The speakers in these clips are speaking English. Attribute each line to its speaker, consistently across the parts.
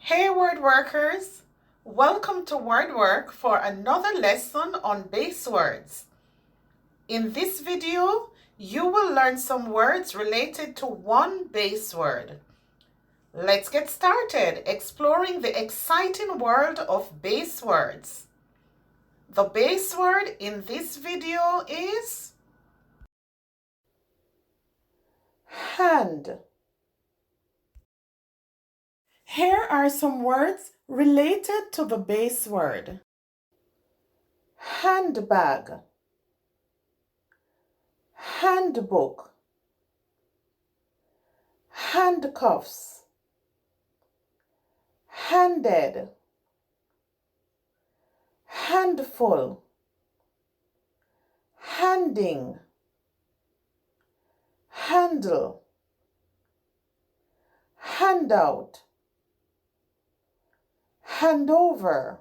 Speaker 1: Hey word workers, welcome to WordWork for another lesson on base words. In this video, you will learn some words related to one base word. Let's get started exploring the exciting world of base words. The base word in this video is hand. Here are some words related to the base word. Handbag, handbook, handcuffs, handed, handful, handing, handle, handout, handover,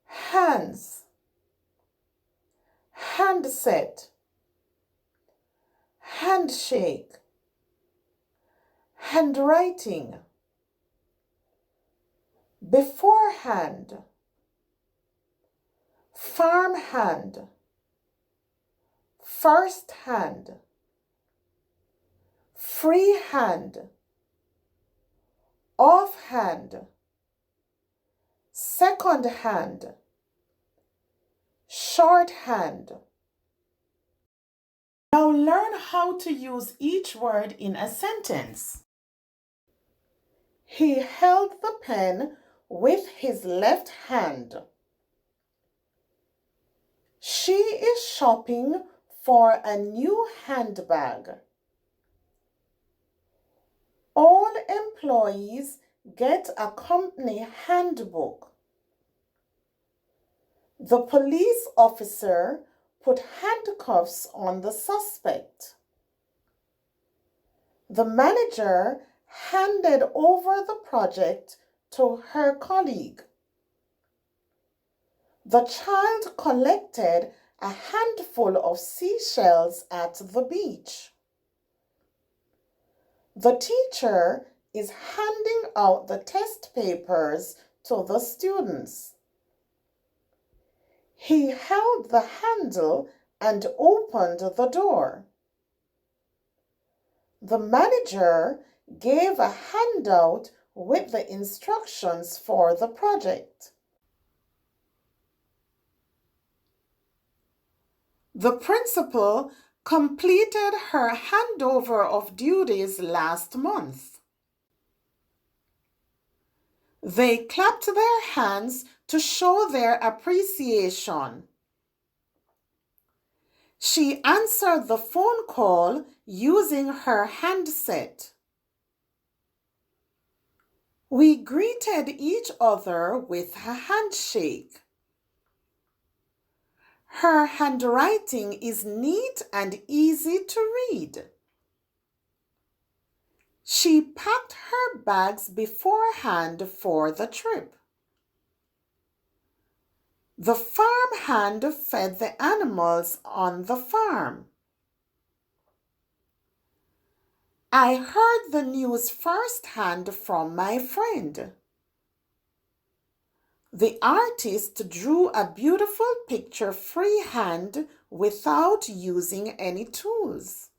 Speaker 1: hands, handset, handshake, handwriting, beforehand, farmhand, first hand, freehand, offhand, second hand, shorthand. Now learn how to use each word in a sentence. He held the pen with his left hand. She is shopping for a new handbag. All employees get a company handbook. The police officer put handcuffs on the suspect. The manager handed over the project to her colleague. The child collected a handful of seashells at the beach. The teacher is handing out the test papers to the students. He held the handle and opened the door. The manager gave a handout with the instructions for the project. The principal completed her handover of duties last month. They clapped their hands to show their appreciation. She answered the phone call using her handset. We greeted each other with a handshake. Her handwriting is neat and easy to read. She packed her bags beforehand for the trip. The farmhand fed the animals on the farm. I heard the news firsthand from my friend. The artist drew a beautiful picture freehand without using any tools.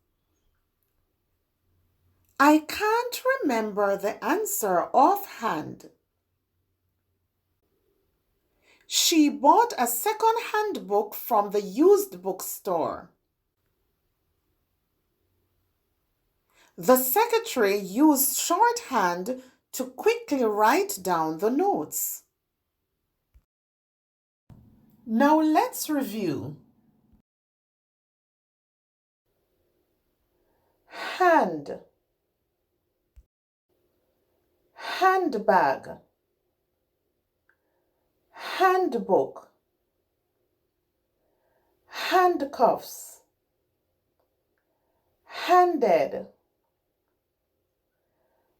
Speaker 1: I can't remember the answer offhand. She bought a second-hand book from the used bookstore. The secretary used shorthand to quickly write down the notes. Now let's review. Hand, handbag, handbook, handcuffs, handed,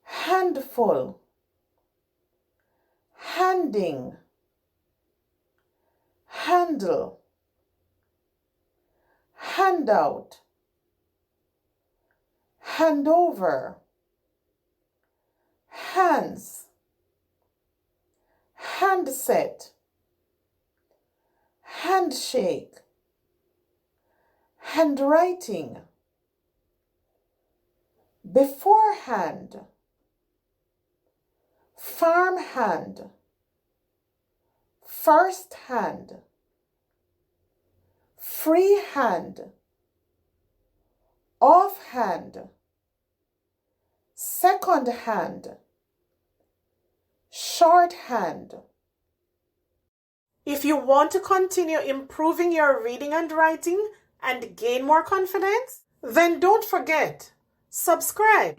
Speaker 1: handful, handing, handle, handout, handover, hands, handset, handshake, handwriting, beforehand, farmhand, first hand, freehand, offhand, second hand, shorthand. If you want to continue improving your reading and writing and gain more confidence, then don't forget, subscribe.